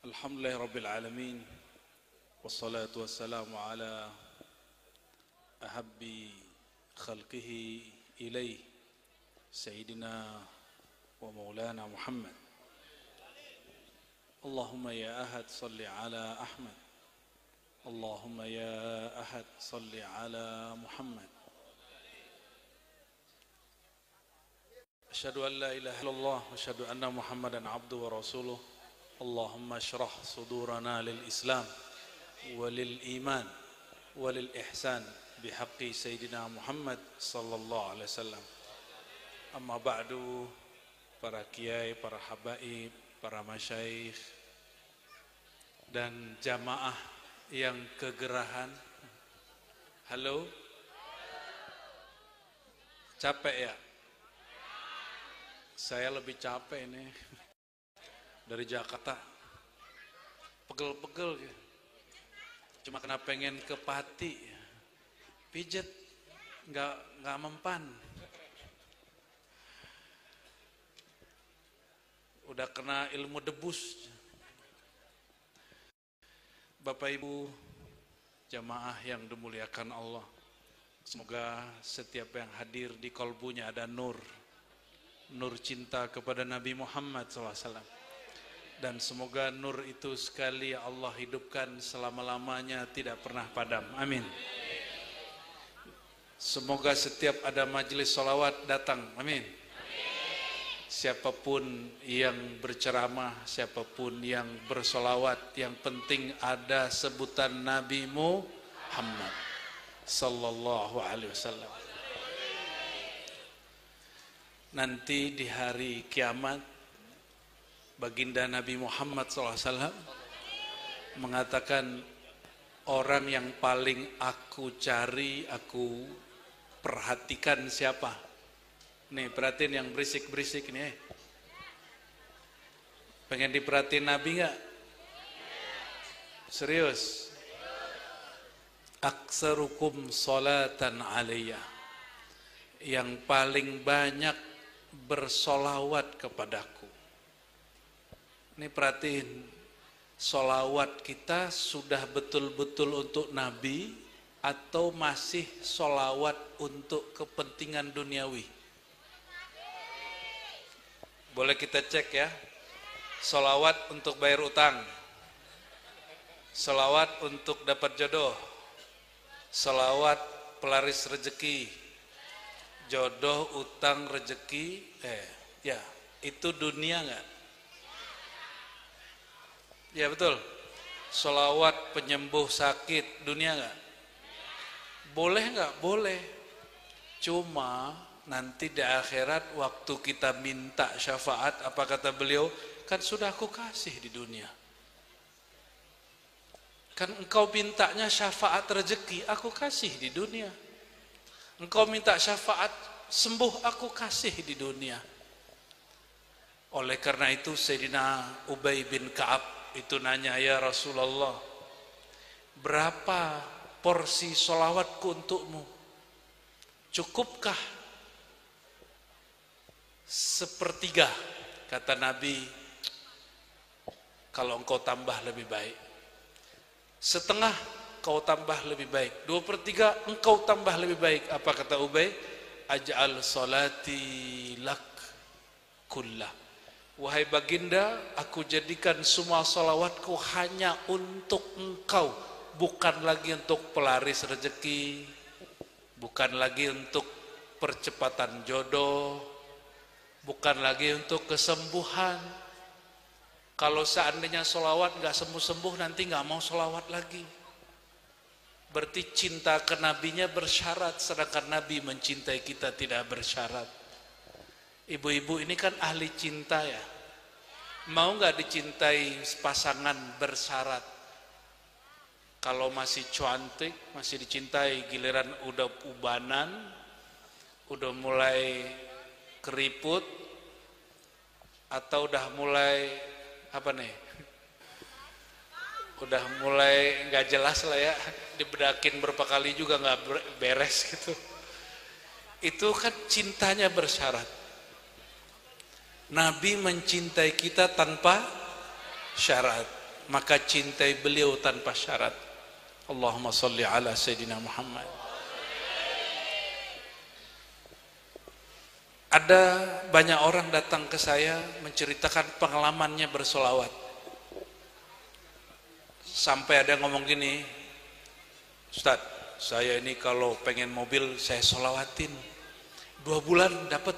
Alhamdulillah Rabbil Alamin. Wassalatu wassalamu ala ahabbi khalqihi ilaih Sayyidina wa maulana Muhammad. Allahumma ya ahad salli ala Ahmad. Allahumma ya ahad salli ala Muhammad. Asyhadu an la ilaha illallah wa asyhadu anna Muhammadan abduhu wa rasuluh. Allahumma syrah sudurana lil Islam walil iman walil ihsan bihaqqi Sayyidina Muhammad sallallahu alaihi wasallam. Amma ba'du, para kiai, para habaib, para masyayikh dan jamaah yang kegerahan. Halo? Capek ya? Saya lebih capek nih. Dari Jakarta pegel-pegel cuma kena pengen ke Pati pijet nggak mempan, udah kena ilmu debus. Bapak Ibu jamaah yang dimuliakan Allah, semoga setiap yang hadir di kolbunya ada nur cinta kepada Nabi Muhammad SAW. Dan semoga nur itu sekali Allah hidupkan selama-lamanya, tidak pernah padam. Amin. Semoga setiap ada majelis sholawat datang. Amin. Siapapun yang berceramah, siapapun yang bersolawat, yang penting ada sebutan Nabi Muhammad sallallahu alaihi wasallam. Nanti di hari kiamat Baginda Nabi Muhammad SAW mengatakan, orang yang paling aku cari, aku perhatikan siapa? Nih perhatiin yang berisik-berisik nih. Pengen diperhatiin Nabi gak? Serius? Aksarukum sholatan alaiya, yang paling banyak bersolawat kepadaku. Ini perhatiin, solawat kita sudah betul-betul untuk Nabi atau masih solawat untuk kepentingan duniawi? Boleh kita cek ya. Solawat untuk bayar utang, solawat untuk dapat jodoh, solawat pelaris rezeki, jodoh, utang, rezeki, ya itu dunia nggak? Ya betul. Solawat penyembuh sakit, dunia nggak? Boleh nggak? Boleh. Cuma nanti di akhirat waktu kita minta syafaat, apa kata beliau? Kan sudah aku kasih di dunia. Kan engkau mintanya syafaat rezeki, aku kasih di dunia. Engkau minta syafaat sembuh, aku kasih di dunia. Oleh karena itu Sayyidina Ubay bin Ka'ab itu nanya, ya Rasulullah, berapa porsi solawatku untukmu? Cukupkah? Sepertiga. Kata Nabi, kalau engkau tambah lebih baik. Setengah, kau tambah lebih baik. 2/3 engkau tambah lebih baik. Apa kata Ubay? Aj'al salati lak kullah. Wahai baginda, aku jadikan semua salawatku hanya untuk engkau, bukan lagi untuk pelaris rezeki, bukan lagi untuk percepatan jodoh, bukan lagi untuk kesembuhan. Kalau seandainya salawat nggak sembuh-sembuh, nanti nggak mau salawat lagi. Berarti cinta ke nabinya bersyarat, sedangkan Nabi mencintai kita tidak bersyarat. Ibu-ibu ini kan ahli cinta ya. Mau nggak dicintai pasangan bersyarat? Kalau masih cantik, masih dicintai, giliran udah ubanan, udah mulai keriput, atau udah mulai apa nih? Udah mulai nggak jelas lah ya, dibedakin berapa kali juga nggak beres gitu. Itu kan cintanya bersyarat. Nabi mencintai kita tanpa syarat. maka cintai beliau tanpa syarat. Allahumma salli ala Sayyidina Muhammad. Ada banyak orang datang ke saya menceritakan pengalamannya bersolawat. Sampai ada yang ngomong gini, Ustaz, saya ini kalau pengen mobil saya solawatin 2 bulan dapat.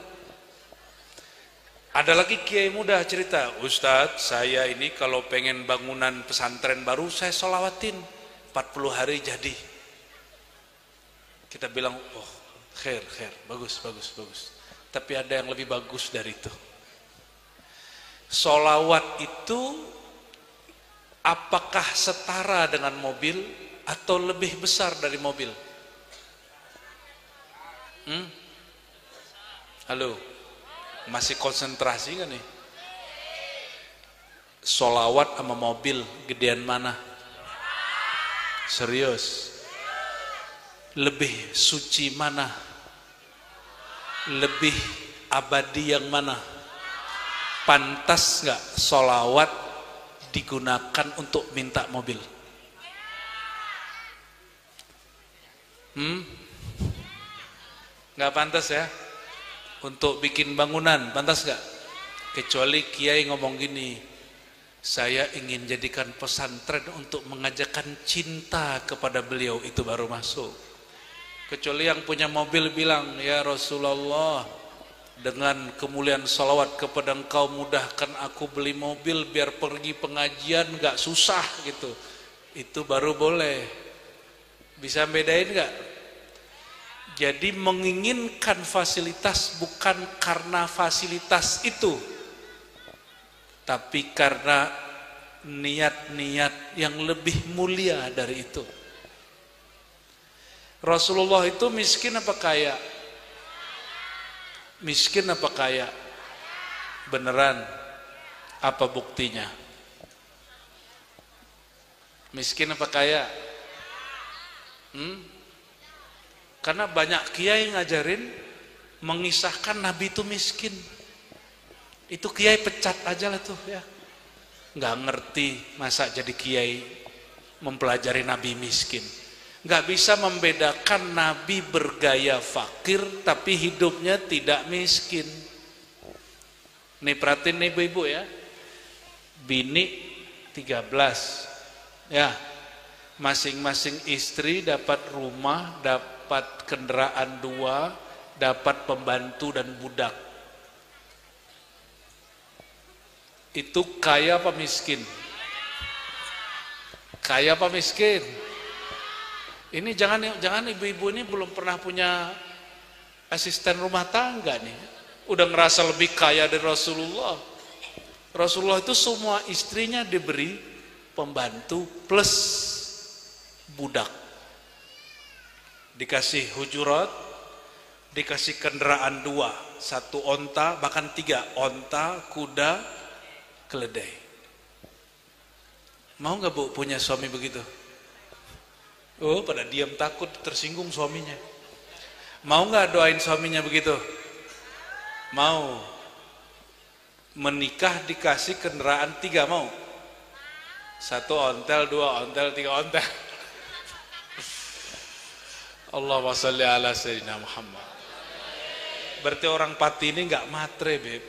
Ada lagi kiai muda cerita, Ustaz, saya ini kalau pengen bangunan pesantren baru saya solawatin 40 hari jadi. Kita bilang, oh khair, bagus. Tapi ada yang lebih bagus dari itu. Solawat itu apakah setara dengan mobil atau lebih besar dari mobil? Halo, masih konsentrasi kan nih? Solawat sama mobil gedean mana? Serius? Lebih suci mana? Lebih abadi yang mana? Pantas nggak solawat digunakan untuk minta mobil? Nggak pantas ya? Untuk bikin bangunan pantas nggak? Kecuali kiai ngomong gini, saya ingin jadikan pesantren untuk mengajarkan cinta kepada beliau, itu baru masuk. Kecuali yang punya mobil bilang, ya Rasulullah, dengan kemuliaan salawat kepada engkau mudahkan aku beli mobil biar pergi pengajian gak susah gitu. Itu baru boleh. Bisa bedain gak? Jadi menginginkan fasilitas bukan karena fasilitas itu, tapi karena niat-niat yang lebih mulia dari itu. Rasulullah itu miskin apa kaya? Miskin apa kaya? Beneran? Apa buktinya? Miskin apa kaya? Karena banyak kiai ngajarin mengisahkan Nabi itu miskin. Itu kiai pecat aja lah tuh ya. Nggak ngerti masa jadi kiai mempelajari Nabi miskin. Nggak bisa membedakan Nabi bergaya fakir tapi hidupnya tidak miskin. Nih perhatiin nih ibu-ibu ya, bini 13 ya, masing-masing istri dapat rumah, dapat kendaraan 2, dapat pembantu dan budak. Itu kaya apa miskin? Kaya apa miskin? Ini jangan ibu-ibu ini belum pernah punya asisten rumah tangga nih, udah ngerasa lebih kaya dari Rasulullah. Rasulullah itu semua istrinya diberi pembantu plus budak, dikasih hujurat, dikasih kendaraan 2, 1 onta, bahkan 3 onta, kuda, keledai. Mau nggak Bu punya suami begitu? Oh, pada diam takut tersinggung suaminya. Mau nggak doain suaminya begitu? Mau. Menikah dikasih kendaraan 3 mau? 1 ontel, 2 ontel, 3 ontel. Allahumma sholli ala Sayyidina Muhammad. Berarti orang pati ini nggak matre, Beb.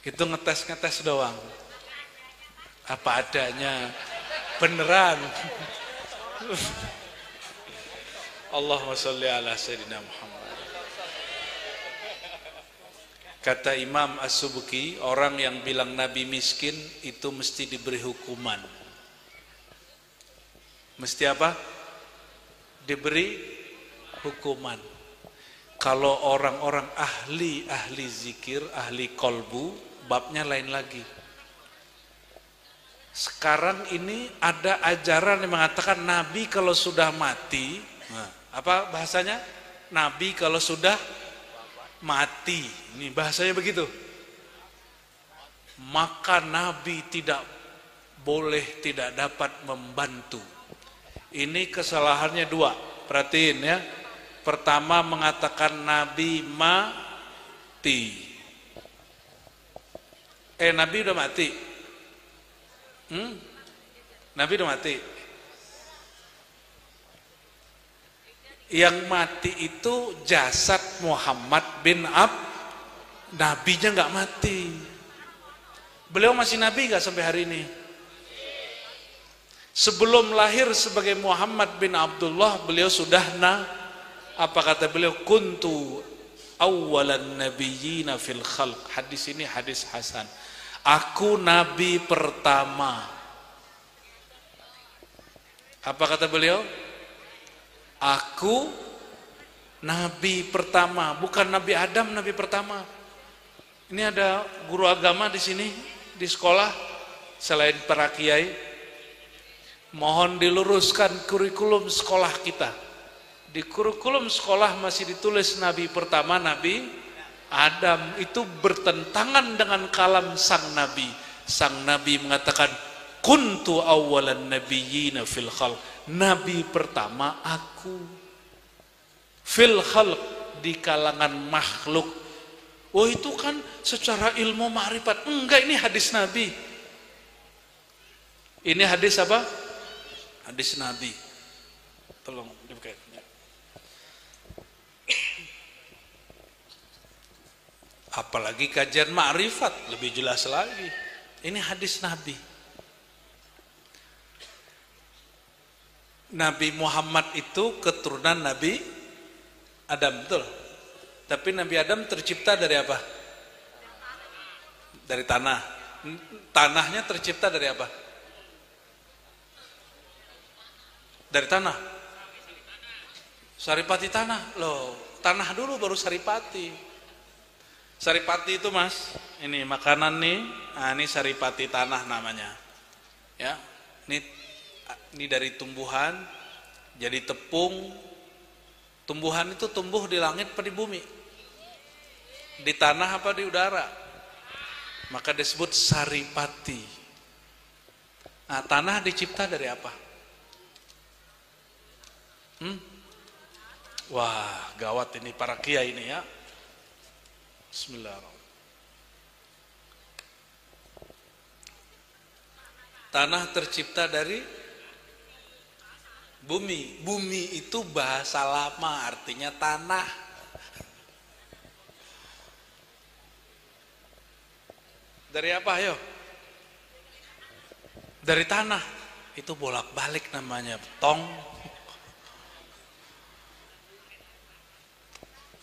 Itu ngetes doang. Apa adanya. Beneran. Allahumma sholli ala Sayyidina Muhammad. Kata Imam As-Subki, orang yang bilang Nabi miskin itu mesti diberi hukuman. Mesti apa? Diberi hukuman. Kalau orang-orang ahli zikir, ahli kolbu, babnya lain lagi. Sekarang ini ada ajaran yang mengatakan Nabi kalau sudah mati, apa bahasanya? Nabi kalau sudah mati, ini bahasanya begitu. Maka Nabi tidak dapat membantu. Ini kesalahannya 2. Perhatiin ya. Pertama mengatakan Nabi mati. Nabi udah mati. Hmm? Nabi udah mati. Yang mati itu jasad Muhammad bin Nabinya nggak mati. Beliau masih nabi nggak sampai hari ini? Sebelum lahir sebagai Muhammad bin Abdullah, beliau sudah apa kata beliau? Kuntu awwalan nabiyyina fil khalq. Hadis ini hadis hasan. Aku nabi pertama. Apa kata beliau? Aku nabi pertama, bukan Nabi Adam, nabi pertama. Ini ada guru agama di sini di sekolah selain para kiai. Mohon diluruskan kurikulum sekolah kita. Di kurikulum sekolah masih ditulis nabi pertama Nabi Adam. Itu bertentangan dengan kalam sang nabi. Sang nabi mengatakan kuntu awwalan nabiyyina fil khalq. Nabi pertama aku. Fil khalq, di kalangan makhluk. Oh itu kan secara ilmu ma'rifat. Enggak, ini hadis Nabi. Ini hadis apa? Hadis Nabi. Tolong dibuka. Apalagi kajian ma'rifat lebih jelas lagi. Ini hadis Nabi. Nabi Muhammad itu keturunan Nabi Adam, betul? Tapi Nabi Adam tercipta dari apa? Dari tanah. Tanahnya tercipta dari apa? Dari tanah. Saripati tanah. Loh, tanah dulu baru saripati. Saripati itu mas, ini makanan nih, nah, ini saripati tanah namanya. Ya, ini dari tumbuhan, jadi tepung. Tumbuhan itu tumbuh di langit apa di bumi? Di tanah apa di udara? Maka disebut saripati. Nah, tanah dicipta dari apa? Wah, gawat ini para kiai ini ya. Bismillahirrahmanirrahim. Tanah tercipta dari bumi. Bumi itu bahasa lama, artinya tanah. Dari apa, ayo? Dari tanah. Itu bolak-balik namanya, tong.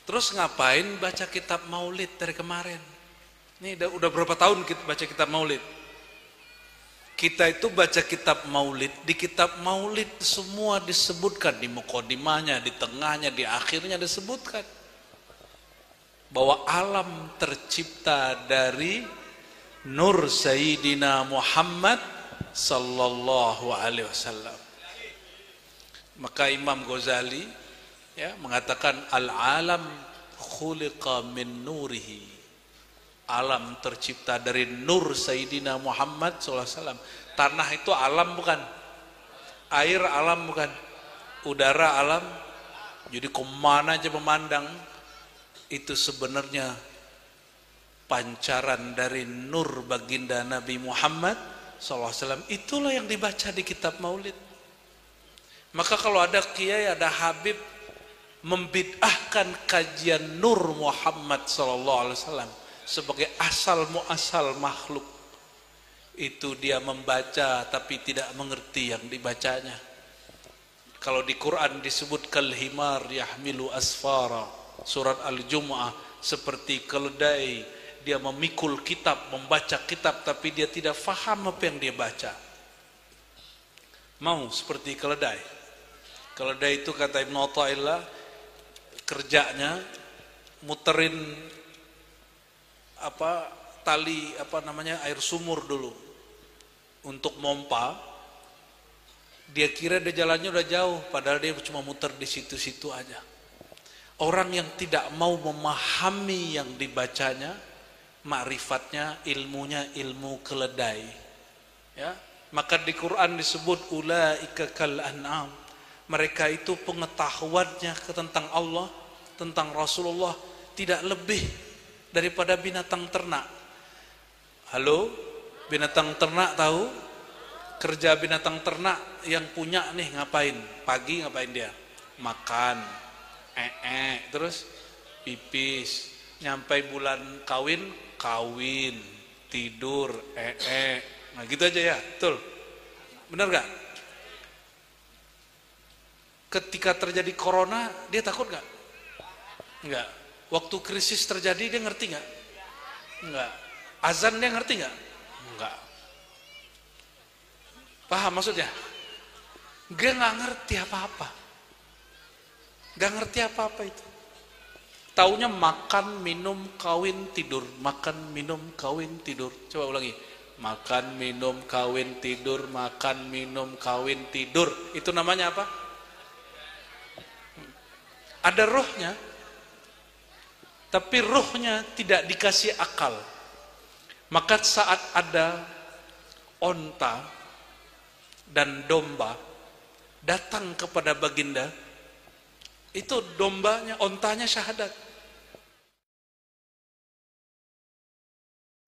Terus ngapain baca kitab maulid dari kemarin? Ini udah berapa tahun kita baca kitab maulid? Kita itu baca kitab maulid, di kitab maulid semua disebutkan, di muqaddimahnya, di tengahnya, di akhirnya disebutkan bahwa alam tercipta dari nur Sayyidina Muhammad sallallahu alaihi wasallam. Maka Imam Ghazali ya mengatakan al-alam khuliqa min nurihi. Alam tercipta dari nur Sayyidina Muhammad SAW. Tanah itu alam bukan? Air alam bukan? Udara alam. Jadi kemana aja memandang itu sebenarnya pancaran dari nur baginda Nabi Muhammad SAW. Itulah yang dibaca di kitab maulid. Maka kalau ada kiai, ada habib membid'ahkan kajian nur Muhammad SAW sebagai asal muasal makhluk, itu dia membaca tapi tidak mengerti yang dibacanya. Kalau di Quran disebut kalhimar yahmilu asfara, surat Al-Jumu'ah, seperti keledai, dia memikul kitab, membaca kitab tapi dia tidak faham apa yang dia baca. Mau seperti keledai. Keledai itu kata Ibnu Athaillah kerjanya muterin tali air sumur dulu untuk mompa. Dia kira dia jalannya udah jauh, padahal dia cuma muter di situ-situ aja. Orang yang tidak mau memahami yang dibacanya, ma'rifatnya, ilmunya ilmu keledai. Ya, maka di Quran disebut ulaika kal an'am. Mereka itu pengetahuannya tentang Allah, tentang Rasulullah tidak lebih daripada binatang ternak. Halo, binatang ternak tahu? Kerja binatang ternak yang punya nih ngapain? Pagi ngapain dia? Makan, terus pipis. Nyampai bulan kawin, tidur, Nah gitu aja ya, betul? Benar gak? Ketika terjadi corona, dia takut gak? Enggak. Waktu krisis terjadi, dia ngerti gak? Enggak. Azan dia ngerti gak? Enggak. Paham maksudnya? Dia gak ngerti apa-apa. Gak ngerti apa-apa itu. Taunya makan, minum, kawin, tidur. Makan, minum, kawin, tidur. Coba ulangi. Makan, minum, kawin, tidur. Makan, minum, kawin, tidur. Itu namanya apa? Ada rohnya. Tapi rohnya tidak dikasih akal. Maka saat ada onta dan domba datang kepada baginda, itu dombanya, ontanya syahadat.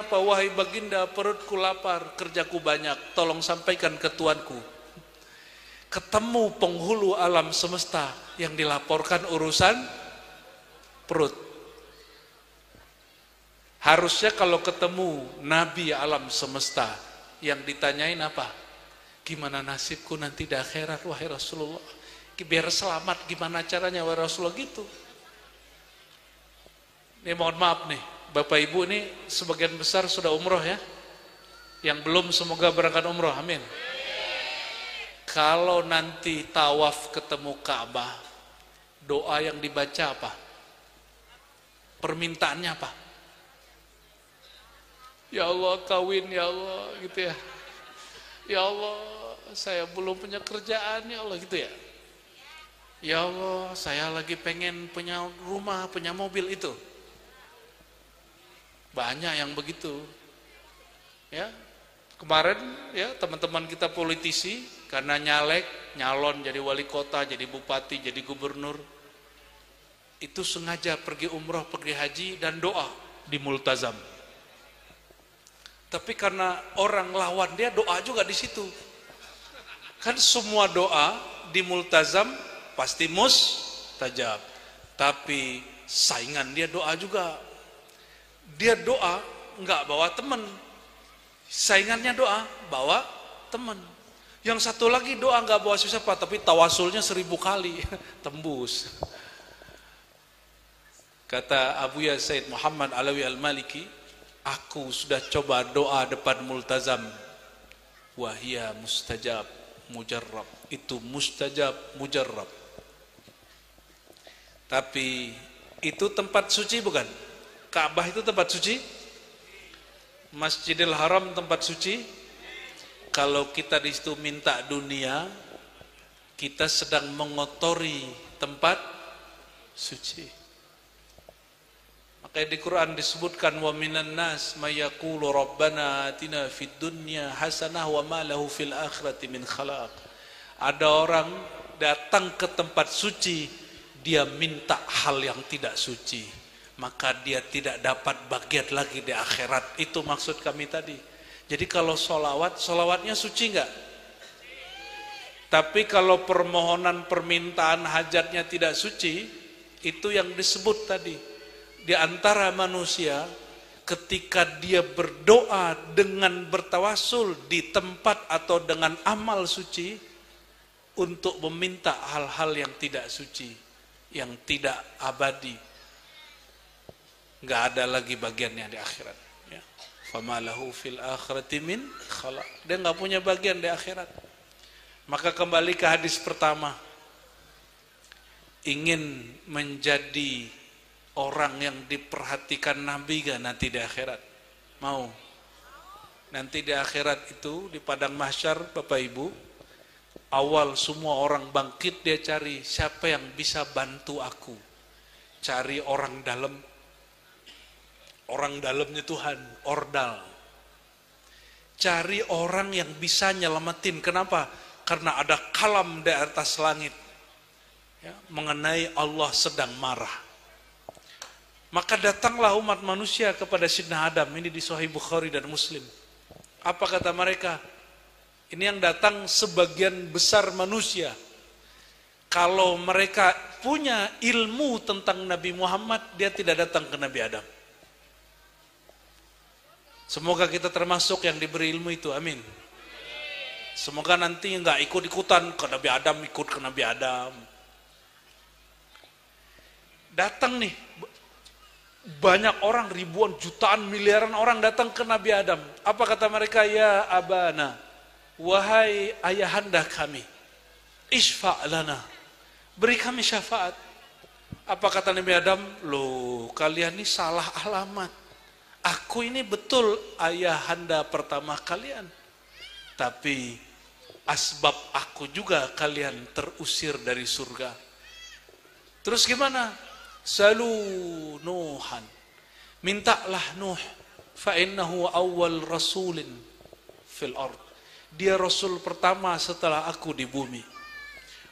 Apa wahai baginda, perutku lapar, kerjaku banyak, tolong sampaikan ke tuanku. Ketemu penghulu alam semesta yang dilaporkan urusan perut. Harusnya kalau ketemu nabi alam semesta yang ditanyain apa? Gimana nasibku nanti di akhirat wahai Rasulullah? Biar selamat gimana caranya wahai Rasulullah gitu. Ini mohon maaf nih, Bapak Ibu ini sebagian besar sudah umroh ya. Yang belum semoga berangkat umroh, amin. Kalau nanti tawaf ketemu Ka'bah, doa yang dibaca apa? Permintaannya apa? Ya Allah kawin, ya Allah gitu ya. Ya Allah saya belum punya kerjaan, ya Allah gitu ya. Ya Allah saya lagi pengen punya rumah, punya mobil itu. Banyak yang begitu. Ya. Kemarin ya teman-teman kita politisi karena nyalon jadi wali kota, jadi bupati, jadi gubernur. Itu sengaja pergi umroh, pergi haji dan doa di multazam. Tapi karena orang lawan dia, doa juga di situ. Kan semua doa di multazam pasti mustajab. Tapi saingan dia doa juga. Dia doa nggak bawa teman. Saingannya doa bawa teman. Yang satu lagi doa nggak bawa siapa, tapi tawasulnya 1000 kali tembus. Kata Abu Ya Said Muhammad Alawi Al-Maliki, aku sudah coba doa depan multazam, wahia mustajab mujarrab, itu mustajab mujarrab. Tapi itu tempat suci bukan? Ka'bah itu tempat suci? Masjidil Haram tempat suci? Kalau kita di situ minta dunia, kita sedang mengotori tempat suci. Makanya di Quran disebutkan wa minan nas may yaqulu rabbana atina fid dunya hasanah wa ma lahu fil akhirati min khalaq. Ada orang datang ke tempat suci, dia minta hal yang tidak suci, maka dia tidak dapat bagian lagi di akhirat. Itu maksud kami tadi. Jadi kalau solawatnya suci enggak? Tapi kalau permohonan permintaan hajatnya tidak suci, itu yang disebut tadi. Di antara manusia ketika dia berdoa dengan bertawasul di tempat atau dengan amal suci untuk meminta hal-hal yang tidak suci, yang tidak abadi, nggak ada lagi bagiannya di akhirat. Ya. Famalahu fil akhirati min khalaq. Dia nggak punya bagian di akhirat. Maka kembali ke hadis pertama, ingin menjadi orang yang diperhatikan Nabi gak nanti di akhirat? Mau? Nanti di akhirat itu di padang mahsyar Bapak Ibu, awal semua orang bangkit, dia cari siapa yang bisa bantu aku. Cari orang dalam. Orang dalamnya Tuhan, ordal. Cari orang yang bisa nyelamatin. Kenapa? Karena ada kalam di atas langit ya, mengenai Allah sedang marah. Maka datanglah umat manusia kepada Sidna Adam. Ini di Sahih Bukhari dan Muslim. Apa kata mereka? Ini yang datang sebagian besar manusia. Kalau mereka punya ilmu tentang Nabi Muhammad, dia tidak datang ke Nabi Adam. Semoga kita termasuk yang diberi ilmu itu, amin. Semoga nanti nggak ikut-ikutan ke Nabi Adam, ikut ke Nabi Adam. Datang nih, banyak orang, ribuan, jutaan, miliaran orang datang ke Nabi Adam. Apa kata mereka? Ya abana, wahai ayahanda kami, isfa' lana, beri kami syafaat. Apa kata Nabi Adam? Loh, kalian ini salah alamat. Aku ini betul ayahanda pertama kalian, tapi asbab aku juga kalian terusir dari surga. Terus gimana? Salu Nuhan, mintalah Nuh, fa innahu awwal rasulin fil ard. Dia rasul pertama setelah aku di bumi.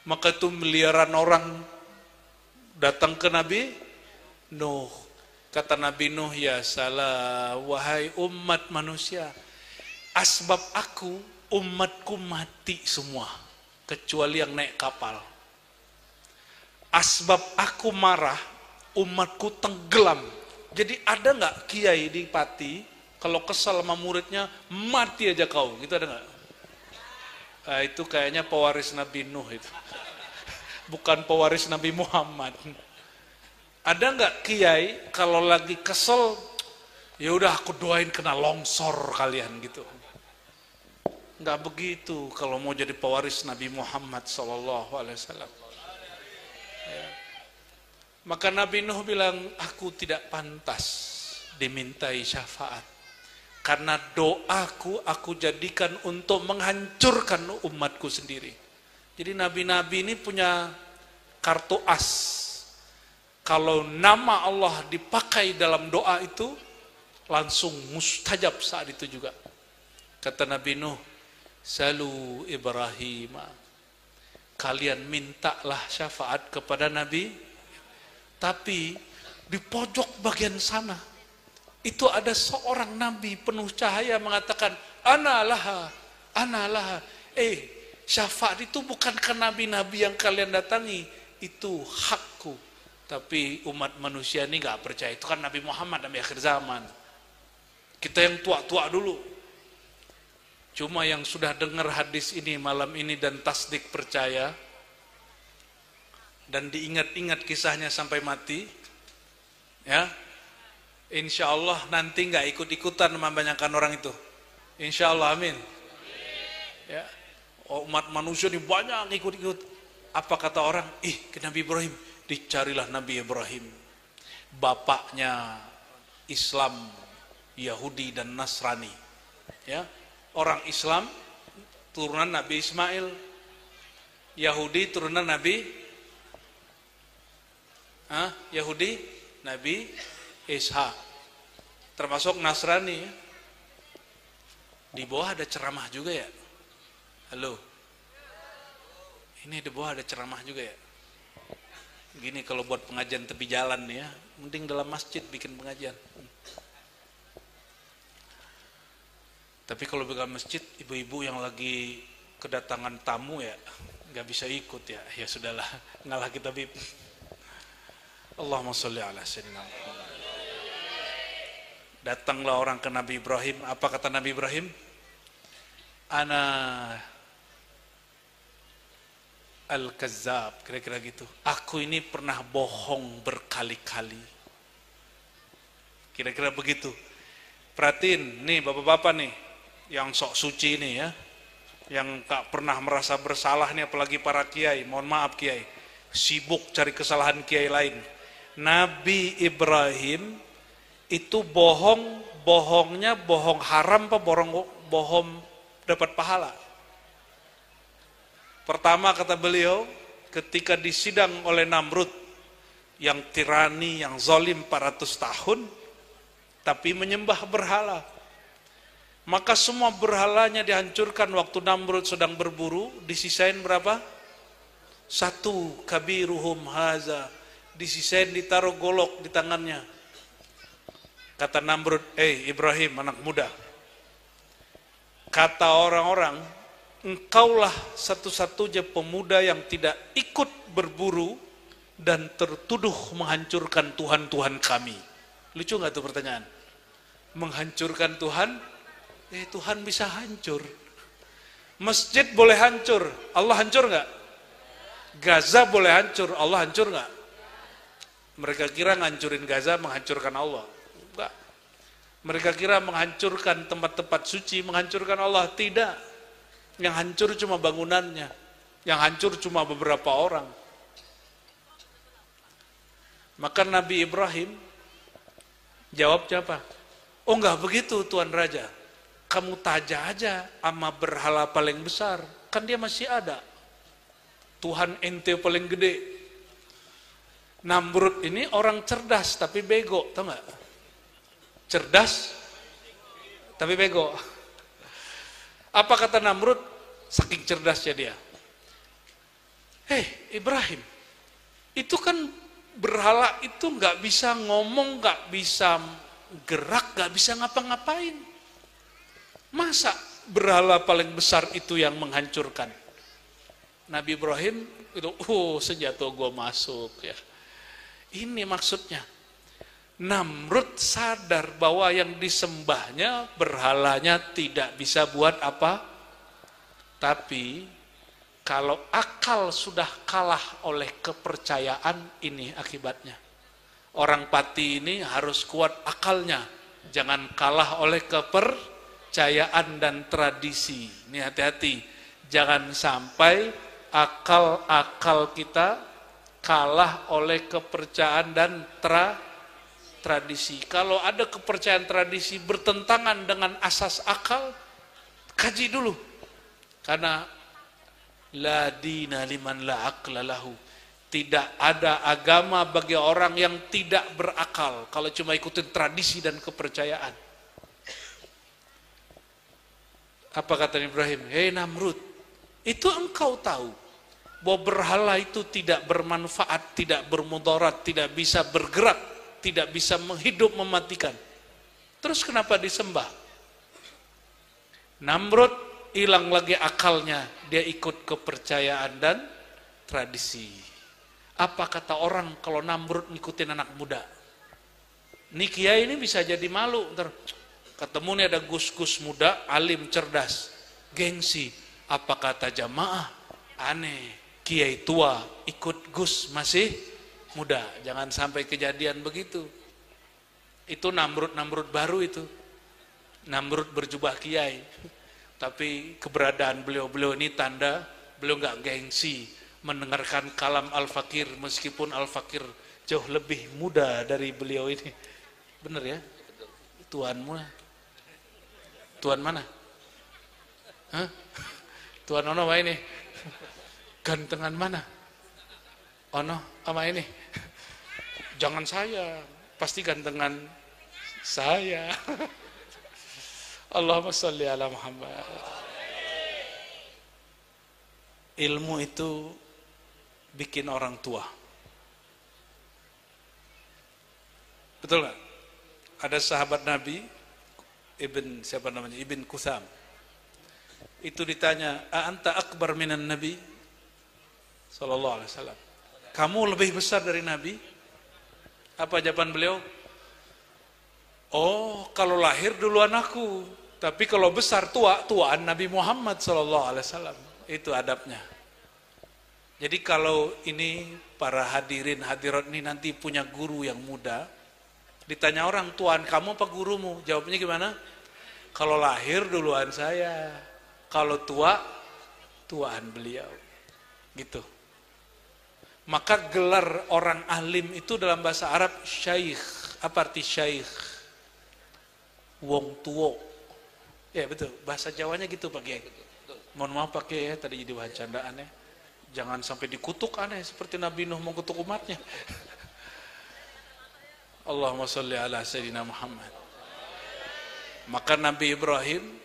Maka itu miliaran orang datang ke Nabi Nuh. Kata Nabi Nuh, ya salah, wahai umat manusia, asbab aku, umatku mati semua kecuali yang naik kapal. Asbab aku marah, umatku tenggelam. Jadi ada nggak kiai di Pati kalau kesal sama muridnya mati aja kau, gitu ada nggak? Nah, itu kayaknya pewaris Nabi Nuh itu, bukan pewaris Nabi Muhammad. Ada nggak kiai kalau lagi kesel, ya udah aku doain kena longsor kalian gitu? Nggak begitu kalau mau jadi pewaris Nabi Muhammad SAW. Ya. Maka Nabi Nuh bilang, aku tidak pantas dimintai syafaat. Karena doaku aku jadikan untuk menghancurkan umatku sendiri. Jadi nabi-nabi ini punya kartu as. Kalau nama Allah dipakai dalam doa itu, langsung mustajab saat itu juga. Kata Nabi Nuh, salu Ibrahim, kalian mintalah syafaat kepada Nabi. Tapi di pojok bagian sana itu ada seorang nabi penuh cahaya mengatakan, ana laha. Syafaat itu bukan ke nabi-nabi yang kalian datangi, itu hakku. Tapi umat manusia ini gak percaya, itu kan Nabi Muhammad, Nabi akhir zaman. Kita yang tua-tua dulu. Cuma yang sudah dengar hadis ini malam ini dan tasdik percaya, dan diingat-ingat kisahnya sampai mati, ya, insya Allah nanti nggak ikut-ikutan membanyakan orang itu, insya Allah, amin. Ya, umat manusia ini banyak ikut-ikut. Apa kata orang? Ke Nabi Ibrahim, dicarilah Nabi Ibrahim, bapaknya Islam, Yahudi dan Nasrani. Ya, orang Islam turunan Nabi Ismail, Yahudi turunan Nabi Nabi Ishak, termasuk Nasrani. Di bawah ada ceramah juga ya. Halo, ini di bawah ada ceramah juga ya. Gini kalau buat pengajian tepi jalan ya, mending dalam masjid bikin pengajian. Tapi kalau dalam masjid, ibu-ibu yang lagi kedatangan tamu ya nggak bisa ikut ya. Ya sudahlah, ngalah kita bib. Allahumma sholli ala sayyidina Muhammad. Datanglah orang ke Nabi Ibrahim. Apa kata Nabi Ibrahim? Ana al-kazzab, kira-kira gitu. Aku ini pernah bohong berkali-kali. Kira-kira begitu. Perhatiin, nih bapak-bapak nih, yang sok suci nih ya, yang tak pernah merasa bersalah nih, apalagi para kiai. Mohon maaf kiai, sibuk cari kesalahan kiai lain. Nabi Ibrahim itu bohongnya bohong haram apa bohong dapat pahala? Pertama kata beliau, ketika disidang oleh Namrud yang tirani, yang zalim 400 tahun, tapi menyembah berhala. Maka semua berhalanya dihancurkan waktu Namrud sedang berburu, disisain berapa? 1 kabiruhum haza, disisain, ditaruh golok di tangannya. Kata Namrud, Ibrahim anak muda, kata orang-orang engkaulah satu-satunya pemuda yang tidak ikut berburu dan tertuduh menghancurkan Tuhan-Tuhan kami. Lucu nggak tuh pertanyaan? Menghancurkan Tuhan, Tuhan bisa hancur. Masjid boleh hancur, Allah hancur nggak? Gaza boleh hancur, Allah hancur nggak? Mereka kira ngancurin Gaza menghancurkan Allah. Enggak. Mereka kira menghancurkan tempat-tempat suci menghancurkan Allah. Tidak. Yang hancur cuma bangunannya, yang hancur cuma beberapa orang. Maka Nabi Ibrahim jawabnya apa? Oh enggak begitu Tuan Raja, kamu taja aja sama berhala paling besar, kan dia masih ada. Tuhan ente paling gede. Namrud ini orang cerdas tapi bego, tau nggak? Cerdas tapi bego. Apa kata Namrud? Saking cerdasnya dia. Ibrahim, itu kan berhala itu nggak bisa ngomong, nggak bisa gerak, nggak bisa ngapa-ngapain. Masa berhala paling besar itu yang menghancurkan? Nabi Ibrahim itu, senjata gua masuk ya. Ini maksudnya. Namrud sadar bahwa yang disembahnya berhalanya tidak bisa buat apa. Tapi kalau akal sudah kalah oleh kepercayaan, ini akibatnya. Orang pati ini harus kuat akalnya, jangan kalah oleh kepercayaan dan tradisi. Ini hati-hati, jangan sampai akal-akal kita kalah oleh kepercayaan dan tradisi. Kalau ada kepercayaan tradisi bertentangan dengan asas akal, kaji dulu. Karena la dina liman la aqla lahu. Tidak ada agama bagi orang yang tidak berakal kalau cuma ikutin tradisi dan kepercayaan. Apa kata Ibrahim? Hei Namrud, itu engkau tahu bahwa berhala itu tidak bermanfaat, tidak bermudarat, tidak bisa bergerak, tidak bisa menghidup mematikan. Terus kenapa disembah? Namrud hilang lagi akalnya, dia ikut kepercayaan dan tradisi. Apa kata orang kalau Namrud ngikutin anak muda? Nih kiai ini bisa jadi malu, ntar ketemu nih ada gus-gus muda, alim, cerdas, gengsi. Apa kata jamaah? Aneh, kiai tua ikut gus masih muda. Jangan sampai kejadian begitu. Itu Namrud baru itu. Namrud berjubah kiai. Tapi keberadaan beliau ini tanda beliau nggak gengsi mendengarkan kalam Al-Fakir, meskipun Al-Fakir jauh lebih muda dari beliau ini. Bener ya? Tuanmu. Tuan mana? Hah? Tuan Ono apa ini? Gantengan mana? Ono sama ini? Jangan saya, pasti gantengan saya. Allahumma sholli ala Muhammad. Ilmu itu bikin orang tua. Betul nggak? Ada sahabat Nabi, Ibn Kutham. Itu ditanya, "Anta akbar minan Nabi?" Sallallahu alaihi wasallam. Kamu lebih besar dari Nabi? Apa jawaban beliau? Oh, kalau lahir duluan aku, tapi kalau besar tuaan Nabi Muhammad sallallahu alaihi wasallam. Itu adabnya. Jadi kalau ini para hadirin hadirat ini nanti punya guru yang muda, ditanya orang, tuan kamu apa gurumu? Jawabnya gimana? Kalau lahir duluan saya, kalau tuaan beliau. Gitu. Maka gelar orang alim itu dalam bahasa Arab syaikh. Apa arti syaikh? Wong tuo. Ya betul, bahasa Jawanya gitu Pak Kiai. Mohon maaf Pak Kiai ya, tadi jadi bahan candaan ya. Jangan sampai dikutuk aneh seperti Nabi Nuh mengutuk umatnya. Allahumma sholli ala Sayyidina Muhammad. Maka Nabi Ibrahim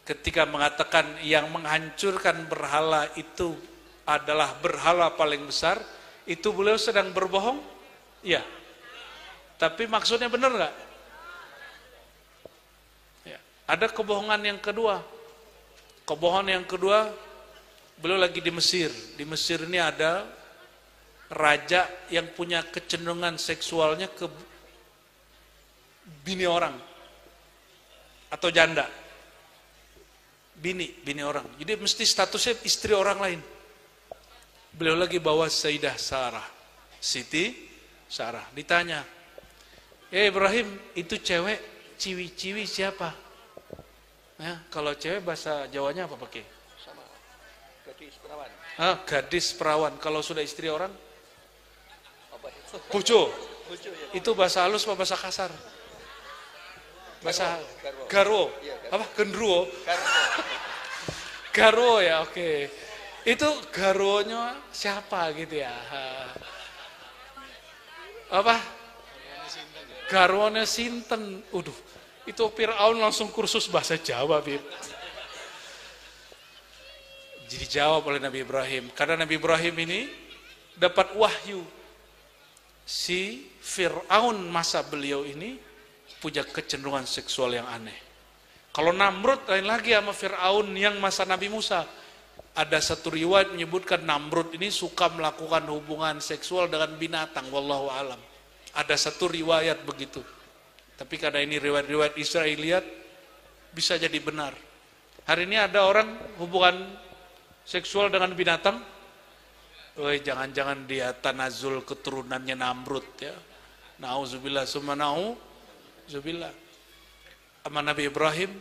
ketika mengatakan yang menghancurkan berhala itu adalah berhala paling besar, itu beliau sedang berbohong? Iya. Tapi maksudnya benar nggak? Ya. Ada kebohongan yang kedua. Kebohongan yang kedua, beliau lagi di Mesir. Di Mesir ini ada raja yang punya kecenderungan seksualnya ke bini orang atau janda. Bini orang. Jadi mesti statusnya istri orang lain. Beliau lagi bawa Sayyidah Sarah, Siti Sarah. Ditanya, Ibrahim, itu cewek ciwi-ciwi siapa? Ya, kalau cewek bahasa Jawanya apa pakai? Sama, gadis perawan. Gadis perawan. Kalau sudah istri orang? Apa itu? Bojo. Bojo, ya. Itu bahasa halus apa bahasa kasar? Bahasa Garwo. garwo. Iya, garwo. Apa? Gendruwo? Garwo. Garwo ya, oke. Itu garwonya siapa gitu ya? Apa? Garwonya sinten. Itu Fir'aun langsung kursus bahasa Jawa, Bib. Jadi dijawab oleh Nabi Ibrahim. Karena Nabi Ibrahim ini dapat wahyu. Si Fir'aun masa beliau ini punya kecenderungan seksual yang aneh. Kalau Namrud lain lagi sama Fir'aun yang masa Nabi Musa. Ada satu riwayat menyebutkan Namrud ini suka melakukan hubungan seksual dengan binatang, wallahu alam. Ada satu riwayat begitu. Tapi karena ini riwayat-riwayat Israiliyat, bisa jadi benar. Hari ini ada orang hubungan seksual dengan binatang. Jangan-jangan dia tanazul keturunannya Namrud ya. Nauzubillah summa nauzubillah. Sama Nabi Ibrahim,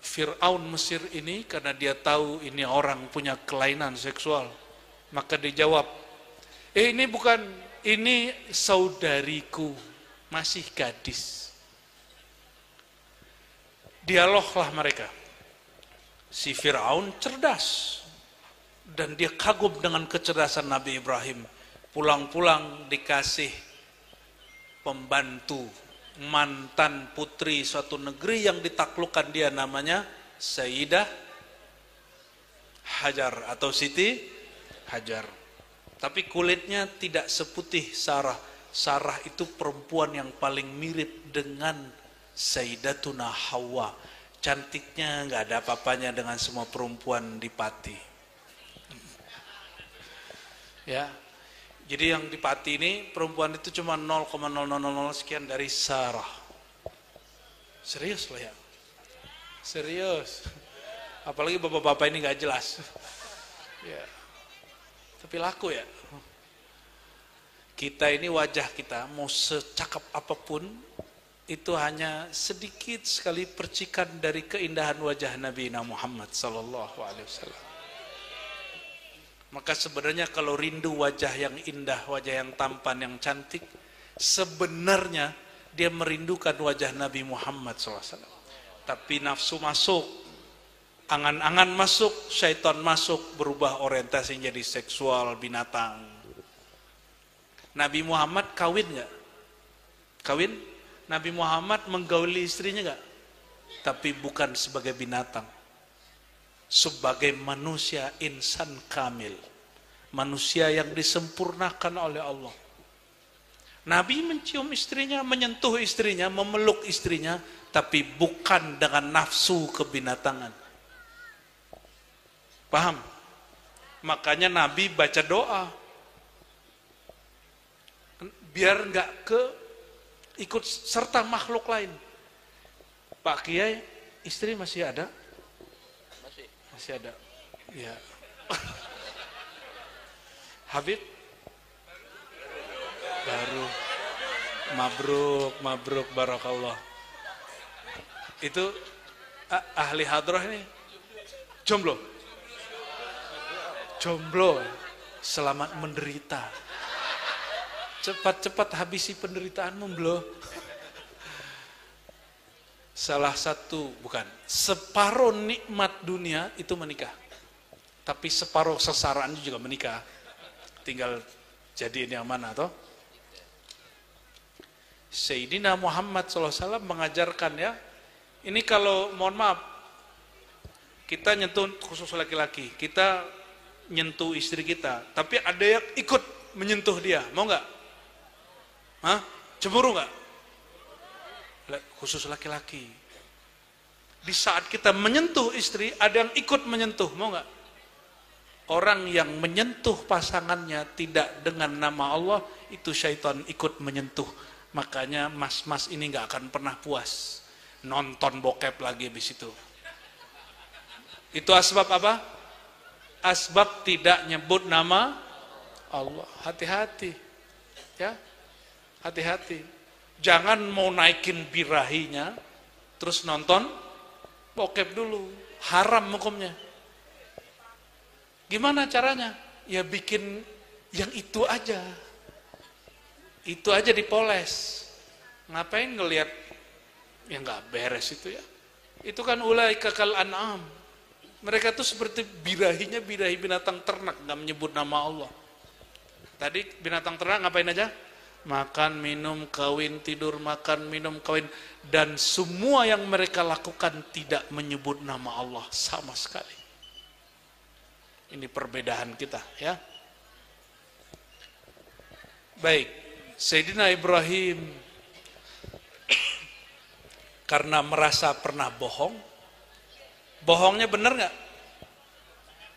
Fir'aun Mesir ini karena dia tahu ini orang punya kelainan seksual, maka dijawab, ini bukan, ini saudariku, masih gadis. Dialoglah mereka. Si Fir'aun cerdas dan dia kagum dengan kecerdasan Nabi Ibrahim. Pulang-pulang dikasih pembantu, mantan putri suatu negeri yang ditaklukkan dia, namanya Sayyidah Hajar atau Siti Hajar. Tapi kulitnya tidak seputih Sarah. Sarah itu perempuan yang paling mirip dengan Sayyidatuna Hawa. Cantiknya nggak ada apa-apanya dengan semua perempuan di Pati. Ya. Jadi yang di Pati ini perempuan itu cuma 0,0000 sekian dari Sarah. Serius loh ya. Serius. Apalagi bapak-bapak ini nggak jelas. Ya. Tapi laku ya. Kita ini wajah kita mau secakap apapun itu hanya sedikit sekali percikan dari keindahan wajah Nabi Muhammad sallallahu alaihi wasallam. Maka sebenarnya kalau rindu wajah yang indah, wajah yang tampan, yang cantik, sebenarnya dia merindukan wajah Nabi Muhammad SAW. Tapi nafsu masuk, angan-angan masuk, syaitan masuk, berubah orientasi jadi seksual, binatang. Nabi Muhammad kawin nggak? Kawin? Nabi Muhammad menggauli istrinya nggak? Tapi bukan sebagai binatang. Sebagai manusia insan kamil, manusia yang disempurnakan oleh Allah. Nabi mencium istrinya, menyentuh istrinya, memeluk istrinya, tapi bukan dengan nafsu kebinatangan. Paham? Makanya Nabi baca doa biar nggak ikut serta makhluk lain. Pak Kiai, istri masih ada? Masih ada. Ya. Habib? Baru. Mabruk, barakallah. Itu ahli hadrah ini jomblo. Jomblo. Selamat menderita. Cepat-cepat habisi penderitaanmu, bro. Salah satu, bukan, separuh nikmat dunia itu menikah. Tapi separuh sesaraan juga menikah. Tinggal jadiin yang mana toh? Sayyidina Muhammad SAW mengajarkan ya. Ini kalau mohon maaf, kita nyentuh khusus laki-laki, kita nyentuh istri kita, tapi ada yang ikut menyentuh dia, mau nggak? Hah? Cemburu nggak? Khusus laki-laki. Di saat kita menyentuh istri, ada yang ikut menyentuh, mau nggak? Orang yang menyentuh pasangannya tidak dengan nama Allah, itu syaitan ikut menyentuh. Makanya mas-mas ini nggak akan pernah puas. Nonton bokep lagi habis itu. Itu asbab apa? Asbab tidak nyebut nama Allah. Hati-hati. Ya. Hati-hati. Jangan mau naikin birahinya, terus nonton bokep dulu. Haram hukumnya. Gimana caranya? Ya bikin yang itu aja. Itu aja dipoles. Ngapain ngelihat yang nggak beres itu ya? Itu kan ulaika kal an'am. Mereka tuh seperti birahinya birahi binatang ternak, nggak menyebut nama Allah. Tadi binatang ternak ngapain aja? Makan, minum, kawin, tidur, makan, minum, kawin, dan semua yang mereka lakukan tidak menyebut nama Allah sama sekali. Ini perbedaan kita, ya. Baik, Sayyidina Ibrahim karena merasa pernah bohong. Bohongnya benar nggak?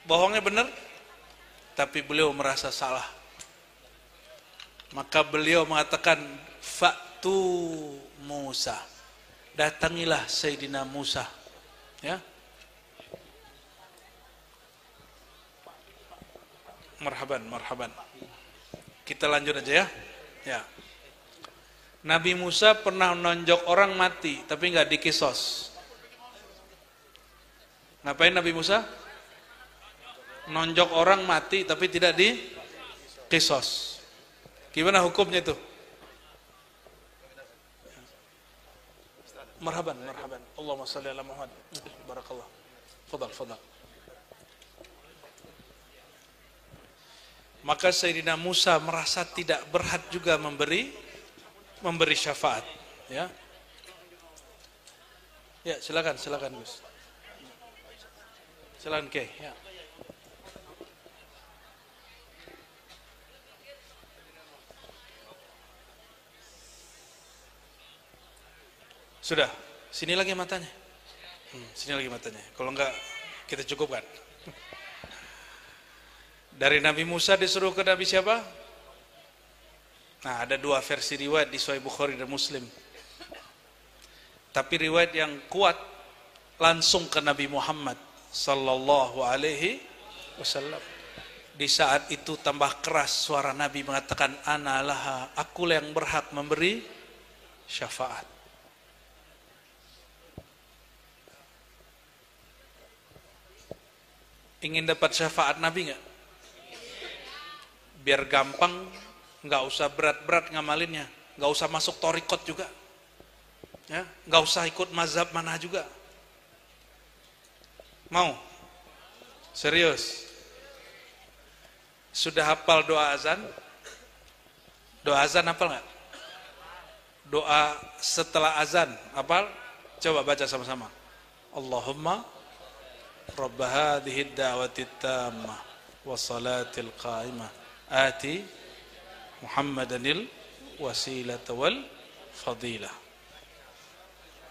Bohongnya benar, tapi beliau merasa salah. Maka beliau mengatakan, Fa'tu Musa, datangilah Sayyidina Musa, ya. Marhaban, marhaban. Kita lanjut aja ya. Ya. Nabi Musa pernah nonjok orang mati, tapi nggak dikisos. Ngapain Nabi Musa? Nonjok orang mati, tapi tidak dikisos. Gimana hukumnya itu? Marhaban, marhaban. Allahumma shalli ala Muhammad. Barakallah. Fadal, fadal. Maka Sayyidina Musa merasa tidak berhak juga memberi syafaat, ya. Ya, silakan Gus. Silakan Kay, ya. Sudah, sini lagi matanya. Sini lagi matanya. Kalau enggak kita cukupkan. Dari Nabi Musa disuruh ke Nabi siapa? Nah, ada dua versi riwayat di Sahih Bukhari dan Muslim. Tapi riwayat yang kuat langsung ke Nabi Muhammad sallallahu alaihi wasallam. Di saat itu tambah keras suara Nabi mengatakan, ana laha, akulah yang berhak memberi syafaat. Ingin dapat syafaat Nabi enggak? Biar gampang, nggak usah berat-berat ngamalinnya, nggak usah masuk torikot juga, ya, nggak usah ikut mazhab mana juga. Mau? Serius? Sudah hafal doa azan? Doa azan hafal nggak? Doa setelah azan hafal? Coba baca sama-sama. Allahumma Rabb hadhihi ad-da'wati at-tammah wa salatil qa'imah ati Muhammadanil wasilata wal fadilah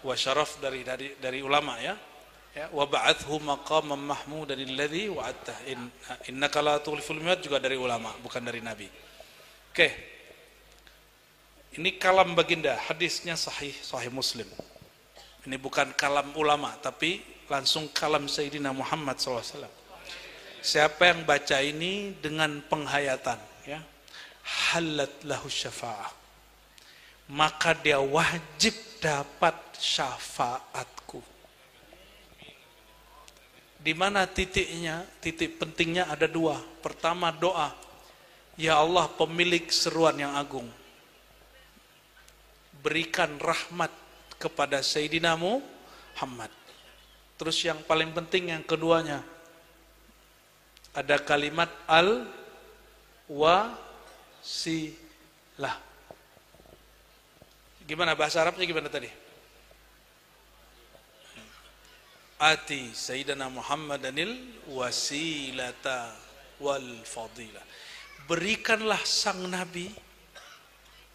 wa syaraf dari ulama, ya. Ya, wa ba'athu maqaman mahmudan alladhi wa'adtah innaka la tukhliful mi'ad, juga dari ulama, bukan dari Nabi. Oke. Ini kalam baginda, hadisnya sahih Muslim. Ini bukan kalam ulama, tapi langsung kalam Sayyidina Muhammad SAW. Siapa yang baca ini dengan penghayatan, ya, halat lahu syafa'ah, maka dia wajib dapat syafaatku. Di mana titiknya? Titik pentingnya ada dua. Pertama, doa, ya Allah pemilik seruan yang agung, berikan rahmat kepada Sayyidina Muhammad. Terus yang paling penting yang keduanya, ada kalimat al-wasilah. Gimana bahasa Arabnya, gimana tadi? Ati Sayyidina Muhammadanil wasilata wal fadilah. Berikanlah sang Nabi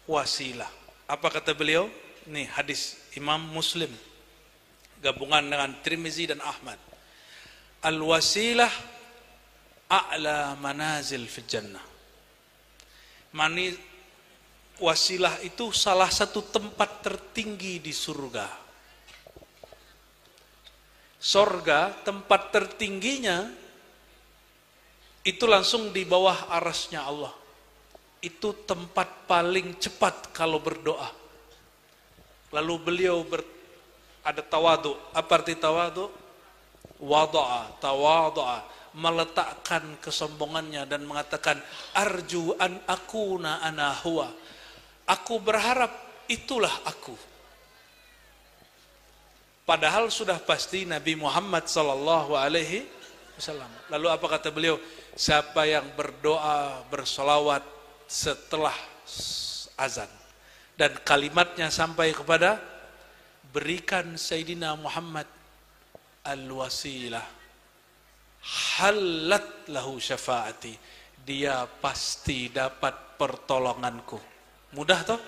wasilah. Apa kata beliau? Nih hadis Imam Muslim gabungan dengan Tirmizi dan Ahmad. Al-wasilah a'la manazil fil jannah. Wasilah itu salah satu tempat tertinggi di surga. Surga tempat tertingginya itu langsung di bawah arasnya Allah. Itu tempat paling cepat kalau berdoa. Lalu beliau ada tawadu. Apa arti tawadu? Tawadu'a, meletakkan kesombongannya dan mengatakan arju an akuna ana huwa. Aku berharap itulah aku. Padahal sudah pasti Nabi Muhammad sallallahu alaihi wasallam. Lalu apa kata beliau? Siapa yang berdoa, bersolawat setelah azan dan kalimatnya sampai kepada berikan Sayyidina Muhammad al-wasilah halat lahu syafaati, dia pasti dapat pertolonganku. Mudah toh?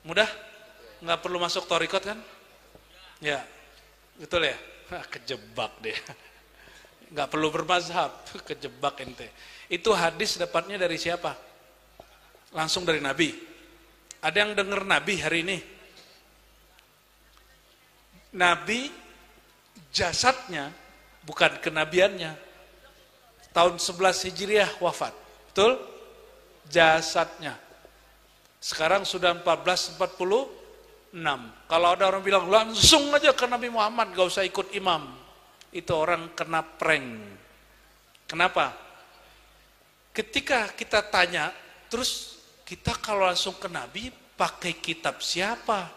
Mudah? Nggak perlu masuk thariqat kan? Ya, betul ya? Kejebak deh. Nggak perlu bermazhab, kejebak ente. Itu hadis dapatnya dari siapa? Langsung dari Nabi. Ada yang dengar Nabi hari ini? Nabi jasadnya, bukan kenabiannya, tahun 11 Hijriah wafat. Betul? Jasadnya. Sekarang sudah 1446. Kalau ada orang bilang langsung aja ke Nabi Muhammad, gak usah ikut imam. Itu orang kena prank. Kenapa? Ketika kita tanya, terus kita kalau langsung ke Nabi pakai kitab siapa?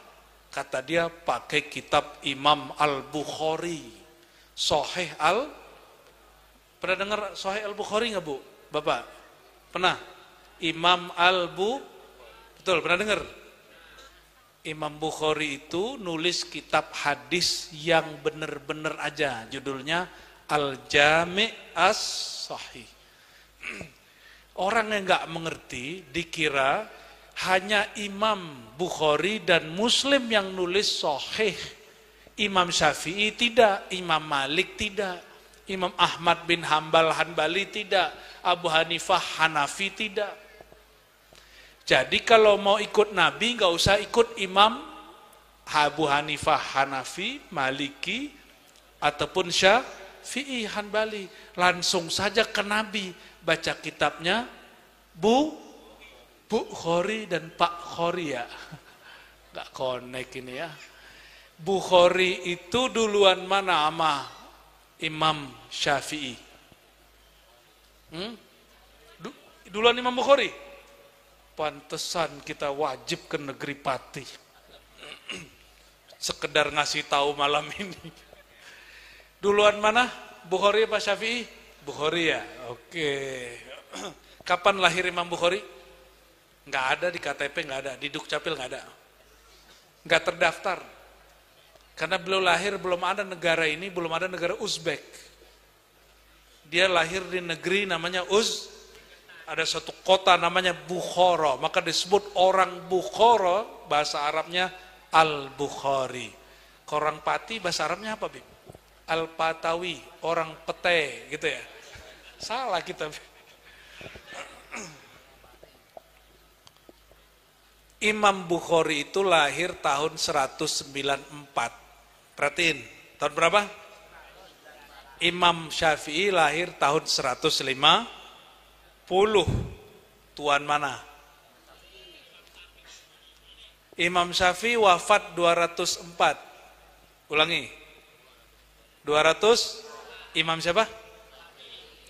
Kata dia pakai kitab Imam Al-Bukhari. Sahih Pernah dengar Sahih Al-Bukhari nggak Bu? Bapak? Pernah? Imam Betul, pernah dengar? Imam Bukhari itu nulis kitab hadis yang bener-bener aja. Judulnya Al-Jami' As-Sahih. Orang yang nggak mengerti dikira hanya Imam Bukhari dan Muslim yang nulis Sahih. Imam Syafi'i tidak, Imam Malik tidak, Imam Ahmad bin Hambali tidak, Abu Hanifah Hanafi tidak. Jadi kalau mau ikut Nabi nggak usah ikut Imam Abu Hanifah Hanafi, Maliki ataupun Syafi'i Hanbali. Langsung saja ke Nabi, baca kitabnya Bukhari dan Pak Khori ya. Nggak connect ini ya. Bukhari itu duluan mana sama Imam Syafi'i? Duluan Imam Bukhari? Pantesan kita wajib ke negeri Pati. Sekedar ngasih tahu malam ini. Duluan mana? Bukhari apa Syafi'i? Bukhari ya. Oke. Kapan lahir Imam Bukhari? Nggak ada di KTP, nggak ada. Di Dukcapil nggak ada. Nggak terdaftar. Karena beliau lahir belum ada negara ini, belum ada negara Uzbek. Dia lahir di negeri namanya ada satu kota namanya Bukhara, maka disebut orang Bukhara, bahasa Arabnya Al-Bukhari. Orang Pati bahasa Arabnya apa, Bib? Al-Patawi, orang pete gitu ya. Salah kita. Imam Bukhari itu lahir tahun 194. Perhatiin, tahun berapa? Imam Syafi'i lahir tahun 150. Tuan mana? Imam Syafi'i wafat 204. Ulangi. 200. Imam siapa?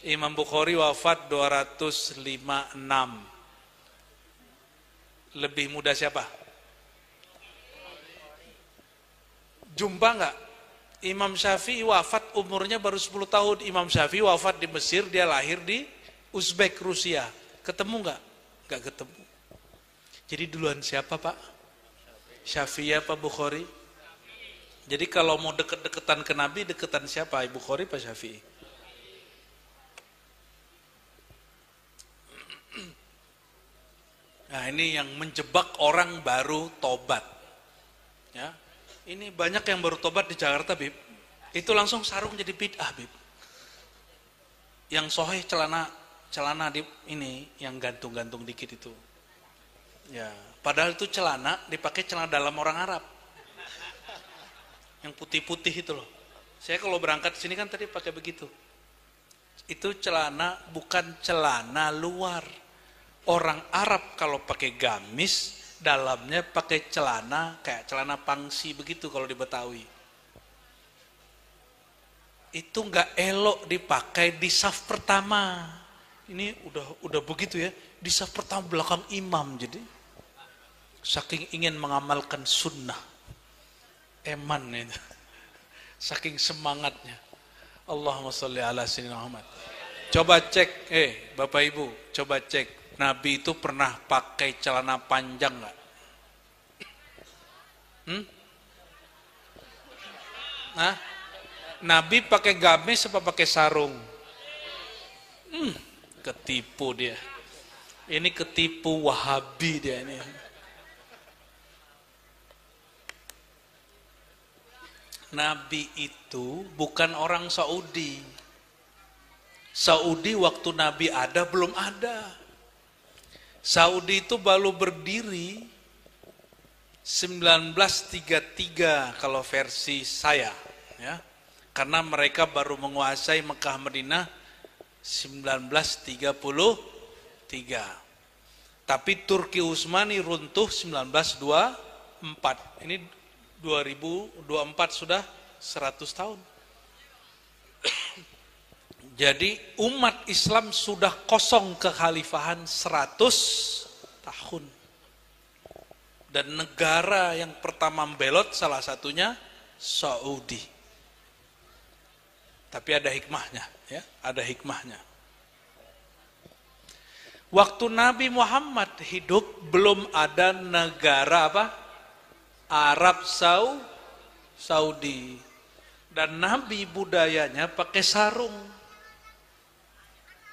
Imam Bukhari wafat 256. Lebih muda siapa? Jumpa enggak? Imam Syafi'i wafat umurnya baru 10 tahun. Imam Syafi'i wafat di Mesir, dia lahir di Uzbek, Rusia. Ketemu enggak? Enggak ketemu. Jadi duluan siapa, Pak? Syafi'i apa Bukhari? Jadi kalau mau deket-deketan ke Nabi, deketan siapa? Bukhari apa Syafi'i? Nah, ini yang menjebak orang baru tobat. Ya. Ini banyak yang baru tobat di Jakarta, Bib. Itu langsung sarung jadi bid'ah, Bib. Yang soheh celana di ini yang gantung-gantung dikit itu. Ya, padahal itu celana dipakai celana dalam orang Arab. Yang putih-putih itu loh. Saya kalau berangkat sini kan tadi pakai begitu. Itu celana bukan celana luar. Orang Arab kalau pakai gamis, dalamnya pakai celana kayak celana pangsi begitu kalau di Betawi. Itu nggak elok dipakai di saf pertama. Ini udah begitu ya, di saf pertama belakang imam jadi. Saking ingin mengamalkan sunnah. Eman itu. Saking semangatnya. Allahumma sholli ala sayyidina Muhammad. Coba cek, Bapak Ibu, coba cek. Nabi itu pernah pakai celana panjang nggak? Nah, Nabi pakai gamis apa pakai sarung? Ketipu dia. Ini ketipu Wahabi dia ini. Nabi itu bukan orang Saudi. Saudi waktu Nabi ada belum ada. Saudi itu baru berdiri 1933 kalau versi saya, ya. Karena mereka baru menguasai Mekah Madinah 1933. Tapi Turki Utsmani runtuh 1924. Ini 2024 sudah 100 tahun. Jadi umat Islam sudah kosong kekhalifahan 100 tahun. Dan negara yang pertama membelot salah satunya Saudi. Tapi ada hikmahnya, ya, ada hikmahnya. Waktu Nabi Muhammad hidup belum ada negara apa? Arab Saudi. Dan Nabi budayanya pakai sarung.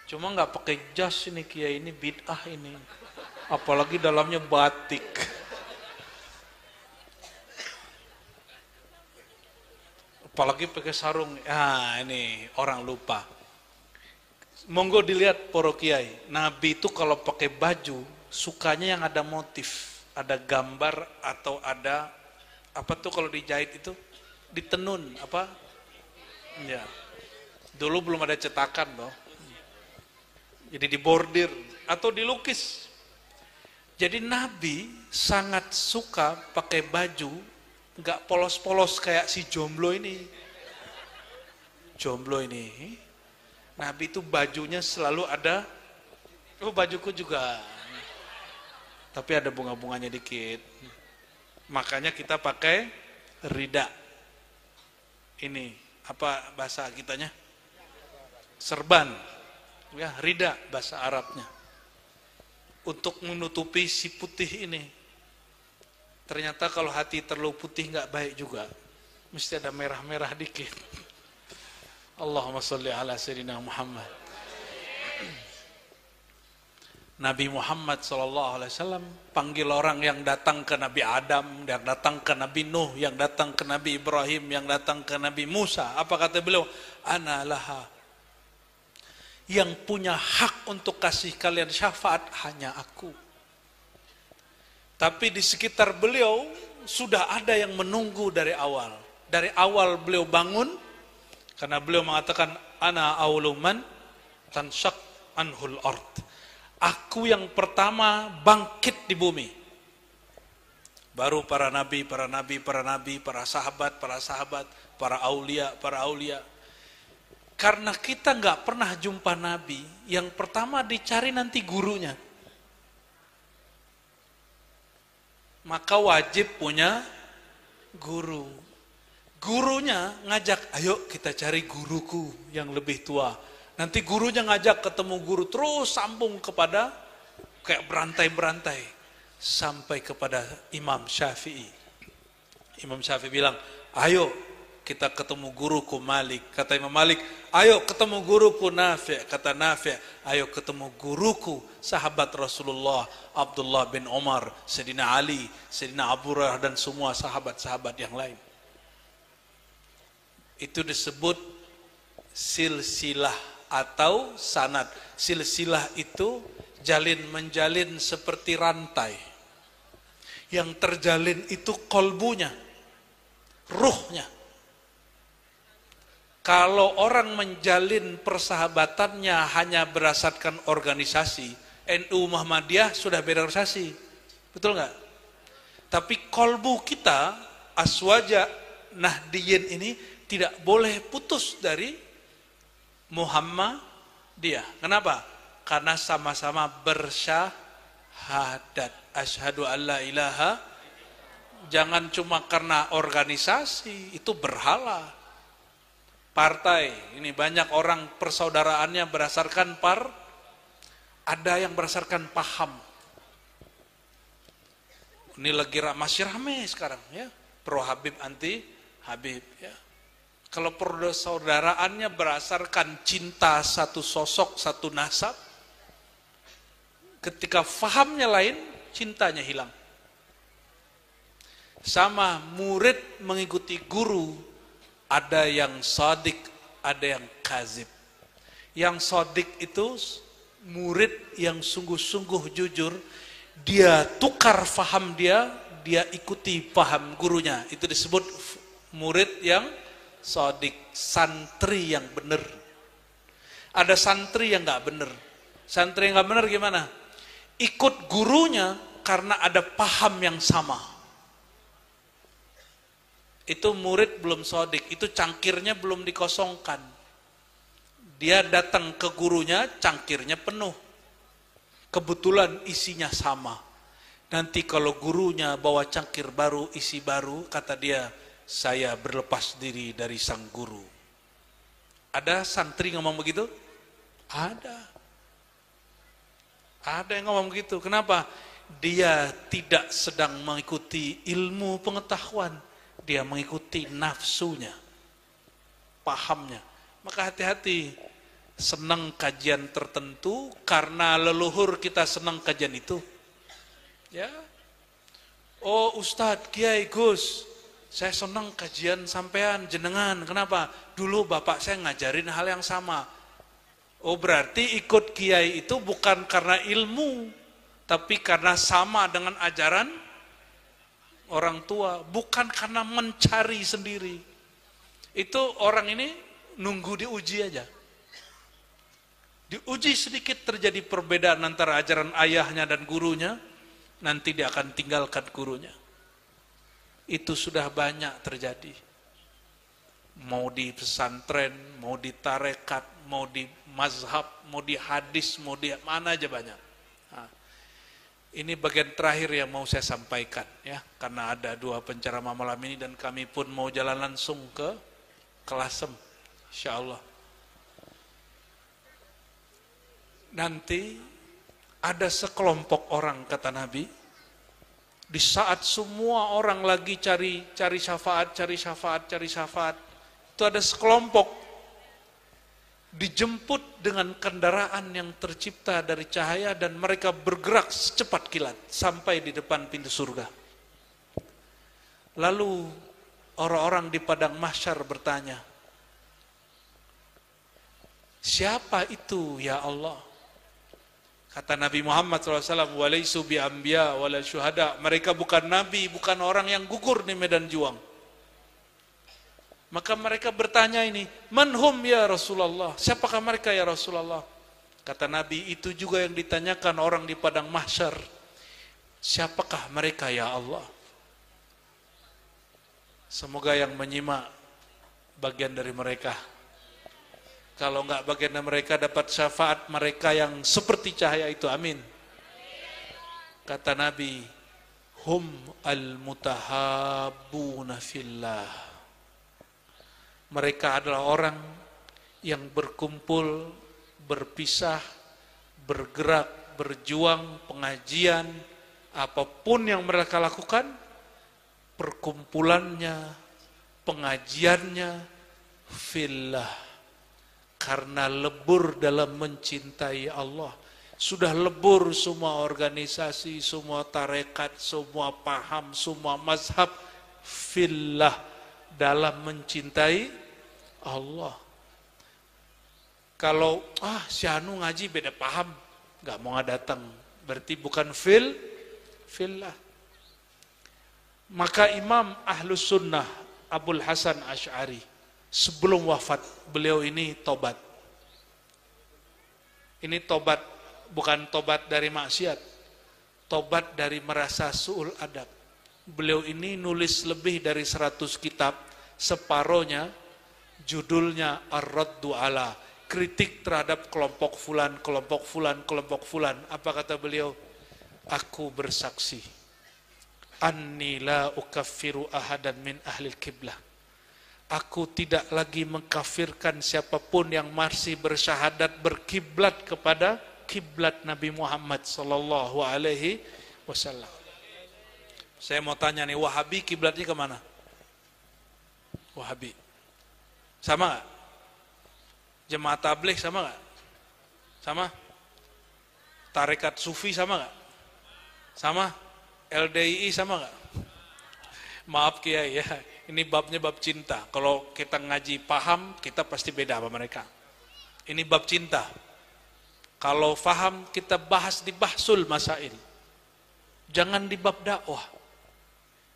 Cuma nggak pakai jas ini kiai, ini bid'ah ini. Apalagi dalamnya batik. Apalagi pakai sarung. Ini orang lupa. Monggo dilihat para kiai. Nabi itu kalau pakai baju sukanya yang ada motif, ada gambar atau ada apa tuh kalau dijahit itu ditenun apa? Ya. Dulu belum ada cetakan loh. Jadi dibordir atau dilukis. Jadi Nabi sangat suka pakai baju nggak polos-polos kayak si jomblo ini. Jomblo ini, Nabi itu bajunya selalu ada. Bajuku juga. Tapi ada bunga-bunganya dikit. Makanya kita pakai rida. Ini apa bahasa kitanya? Serban. Ya, rida bahasa Arabnya. Untuk menutupi si putih ini. Ternyata kalau hati terlalu putih nggak baik juga. Mesti ada merah-merah dikit. Allahumma sholli ala sayyidina Muhammad. Nabi Muhammad SAW panggil orang yang datang ke Nabi Adam, yang datang ke Nabi Nuh, yang datang ke Nabi Ibrahim, yang datang ke Nabi Musa. Apa kata beliau? Ana laha. Yang punya hak untuk kasih kalian syafaat hanya aku. Tapi di sekitar beliau sudah ada yang menunggu dari awal. Dari awal beliau bangun, karena beliau mengatakan, Ana awluman tansyak anhul ard. Aku yang pertama bangkit di bumi. Baru para nabi, para sahabat, para aulia. Karena kita nggak pernah jumpa nabi, yang pertama dicari nanti gurunya. Maka wajib punya guru. Gurunya ngajak, ayo kita cari guruku yang lebih tua. Nanti gurunya ngajak ketemu guru, terus sambung kepada kayak berantai-berantai. Sampai kepada Imam Syafi'i. Imam Syafi'i bilang, ayo kita ketemu guruku Malik. Kata Imam Malik, ayo ketemu guruku Nafi'. Kata Nafi', ayo ketemu guruku, sahabat Rasulullah, Abdullah bin Umar, Sayyidina Ali, Sayyidina Abu Hurairah, dan semua sahabat-sahabat yang lain. Itu disebut silsilah atau sanad. Silsilah itu jalin menjalin seperti rantai. Yang terjalin itu kolbunya, ruhnya. Kalau orang menjalin persahabatannya hanya berdasarkan organisasi, NU Muhammadiyah sudah beda organisasi, betul nggak? Tapi kolbu kita, Aswaja Nahdiyin ini tidak boleh putus dari Muhammadiyah. Kenapa? Karena sama-sama bersyahadat. Asyhadu an la ilaha. Jangan cuma karena organisasi, itu berhala. Partai, ini banyak orang persaudaraannya berdasarkan ada yang berdasarkan paham. Ini lagi masih rame sekarang ya, pro Habib anti Habib ya. Kalau persaudaraannya berdasarkan cinta satu sosok, satu nasab, ketika fahamnya lain, cintanya hilang. Sama murid mengikuti guru, ada yang shadiq, ada yang kazib. Yang shadiq itu murid yang sungguh-sungguh jujur, dia tukar faham dia ikuti paham gurunya. Itu disebut murid yang shadiq, santri yang benar. Ada santri yang nggak benar. Santri yang nggak benar gimana? Ikut gurunya karena ada paham yang sama. Itu murid belum shadiq, itu cangkirnya belum dikosongkan. Dia datang ke gurunya, cangkirnya penuh. Kebetulan isinya sama. Nanti kalau gurunya bawa cangkir baru, isi baru, kata dia, saya berlepas diri dari sang guru. Ada santri ngomong begitu? Ada. Ada yang ngomong begitu. Kenapa? Dia tidak sedang mengikuti ilmu pengetahuan. Dia mengikuti nafsunya, pahamnya. Maka hati-hati, senang kajian tertentu karena leluhur kita senang kajian itu. Ya, oh Ustadz, Kiai, Gus, saya senang kajian sampean jenengan. Kenapa? Dulu bapak saya ngajarin hal yang sama. Oh berarti ikut Kiai itu bukan karena ilmu, tapi karena sama dengan ajaran orang tua, bukan karena mencari sendiri. Itu orang ini nunggu diuji aja. Diuji sedikit terjadi perbedaan antara ajaran ayahnya dan gurunya, nanti dia akan tinggalkan gurunya. Itu sudah banyak terjadi. Mau di pesantren, mau di tarekat, mau di mazhab, mau di hadis, mau di mana aja banyak. Ini bagian terakhir yang mau saya sampaikan ya, karena ada dua penceramah malam ini dan kami pun mau jalan langsung ke Kelasem, insyaallah. Nanti ada sekelompok orang, kata Nabi, di saat semua orang lagi cari syafaat, itu ada sekelompok dijemput dengan kendaraan yang tercipta dari cahaya dan mereka bergerak secepat kilat sampai di depan pintu surga. Lalu orang-orang di padang mahsyar bertanya, siapa itu ya Allah? Kata Nabi Muhammad SAW, walaisu bi anbiya wala syuhada. Mereka bukan nabi, bukan orang yang gugur di medan juang. Maka mereka bertanya ini, manhum ya Rasulullah? Siapakah mereka ya Rasulullah? Kata Nabi, itu juga yang ditanyakan orang di padang mahsyar. Siapakah mereka ya Allah? Semoga yang menyimak bagian dari mereka. Kalau enggak bagian dari mereka dapat syafaat mereka yang seperti cahaya itu, amin. Kata Nabi, hum al-mutahabbuna fillah. Mereka adalah orang yang berkumpul, berpisah, bergerak, berjuang, pengajian, apapun yang mereka lakukan, perkumpulannya, pengajiannya, fillah, karena lebur dalam mencintai Allah. Sudah lebur semua organisasi, semua tarekat, semua paham, semua mazhab fillah, dalam mencintai Allah. Kalau si Anu ngaji beda paham, nggak mau datang, berarti bukan fillah. Maka Imam Ahlus Sunnah Abul Hasan Asy'ari sebelum wafat beliau ini tobat. Ini tobat, bukan tobat dari maksiat, tobat dari merasa su'ul adab. Beliau ini nulis lebih dari 100 kitab, separohnya judulnya Ar-Raddu Ala, kritik terhadap kelompok fulan, kelompok fulan, kelompok fulan. Apa kata beliau? Aku bersaksi, anni la ukaffiru ahadan min ahlil kiblah. Aku tidak lagi mengkafirkan siapapun yang masih bersyahadat berkiblat kepada kiblat Nabi Muhammad sallallahu alaihi wasallam. Saya mau tanya nih, Wahabi kiblatnya kemana? Wahabi sama nggak? Jemaah tabligh sama nggak? Sama? Tarekat Sufi sama nggak? Sama? LDII sama nggak? Maaf Kiai ya, ini babnya bab cinta. Kalau kita ngaji paham, kita pasti beda sama mereka. Ini bab cinta. Kalau paham, kita bahas di bahsul masail. Jangan di bab dakwah.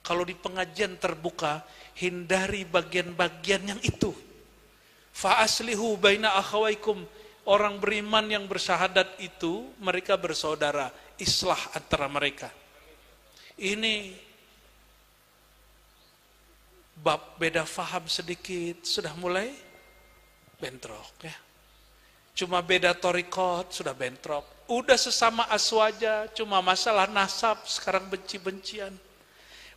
Kalau di pengajian terbuka, hindari bagian-bagian yang itu. Fa'aslihu baina akhawaikum. Orang beriman yang bersyahadat itu, mereka bersaudara. Islah antara mereka. Ini bab beda faham sedikit, sudah mulai bentrok ya. Cuma beda torikot, sudah bentrok. Udah sesama aswaja, cuma masalah nasab, sekarang benci-bencian.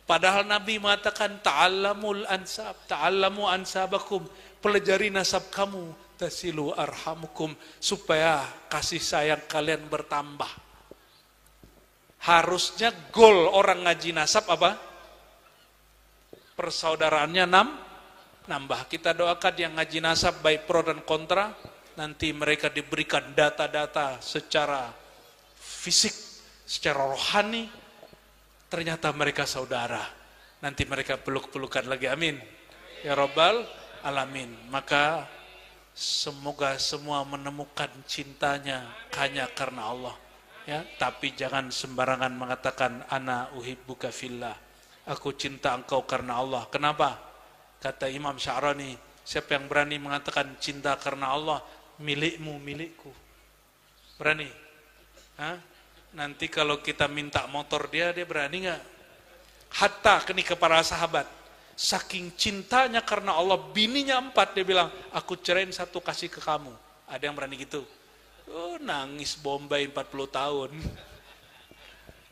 Padahal Nabi mengatakan ta'allamul ansab, ta'allamu ansabakum, pelajari nasab kamu, tasilu arhamukum, supaya kasih sayang kalian bertambah. Harusnya goal orang ngaji nasab apa? Persaudaraannya nambah. Kita doakan yang ngaji nasab baik pro dan kontra, nanti mereka diberikan data-data secara fisik, secara rohani, ternyata mereka saudara. Nanti mereka peluk-pelukan lagi, amin. Ya Rabbal Alamin. Maka semoga semua menemukan cintanya hanya karena Allah. Ya, tapi jangan sembarangan mengatakan ana uhibbuka fillah. Aku cinta engkau karena Allah. Kenapa? Kata Imam Sya'rani, siapa yang berani mengatakan cinta karena Allah, milikmu, milikku. Berani? Hah? Nanti kalau kita minta motor dia berani nggak? Hatta kini kepada sahabat, saking cintanya karena Allah, bininya 4, dia bilang, aku cerain 1 kasih ke kamu. Ada yang berani gitu? Oh, nangis Bombay 40 tahun.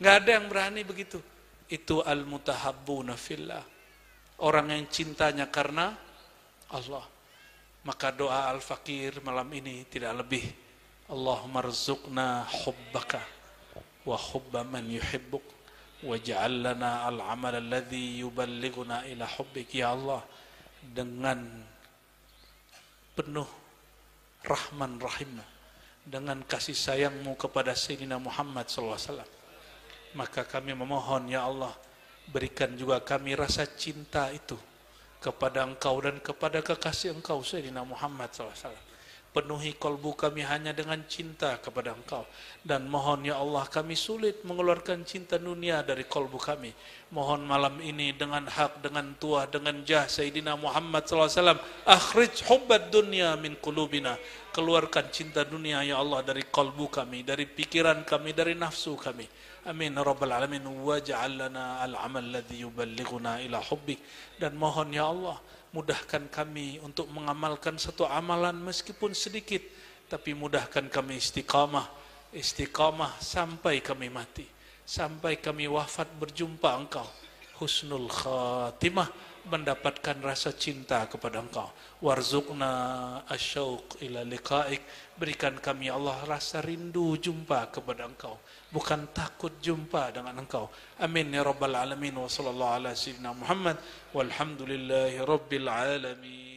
Nggak ada yang berani begitu. Itu al-mutahabbuna fillah. Orang yang cintanya karena Allah. Maka doa al-fakir malam ini tidak lebih, Allahumma rzuqna hubbaka wa hubba man yuhibbuk waj'al lana al-amal alladhi yuballighuna ila hubbik. Ya Allah, dengan penuh rahman rahimmu, dengan kasih sayangmu kepada Sayyidina Muhammad SAW, maka kami memohon, ya Allah, berikan juga kami rasa cinta itu kepada Engkau dan kepada kekasih Engkau Sayyidina Muhammad SAW. Penuhi kolbu kami hanya dengan cinta kepada Engkau. Dan mohon ya Allah, kami sulit mengeluarkan cinta dunia dari kolbu kami. Mohon malam ini dengan hak, dengan tuah, dengan jah Sayyidina Muhammad SAW, akhrij hubbad dunya min qulubina. Keluarkan cinta dunia ya Allah dari kolbu kami, dari pikiran kami, dari nafsu kami. Amin ya Rabbal Alamin. Waj'al lana al-amal ladzi yuballighuna ila hubbik. Dan mohon ya Allah, mudahkan kami untuk mengamalkan satu amalan meskipun sedikit, tapi mudahkan kami istiqamah sampai kami mati, sampai kami wafat berjumpa Engkau, husnul khatimah, mendapatkan rasa cinta kepada Engkau. Warzuqna asyauq ila liqa'ik, berikan kami Allah rasa rindu jumpa kepada Engkau, bukan takut jumpa dengan Engkau. Amin ya Rabbal Alamin. Wa sallallahu ala sayyidina Muhammad walhamdulillahi rabbil alamin.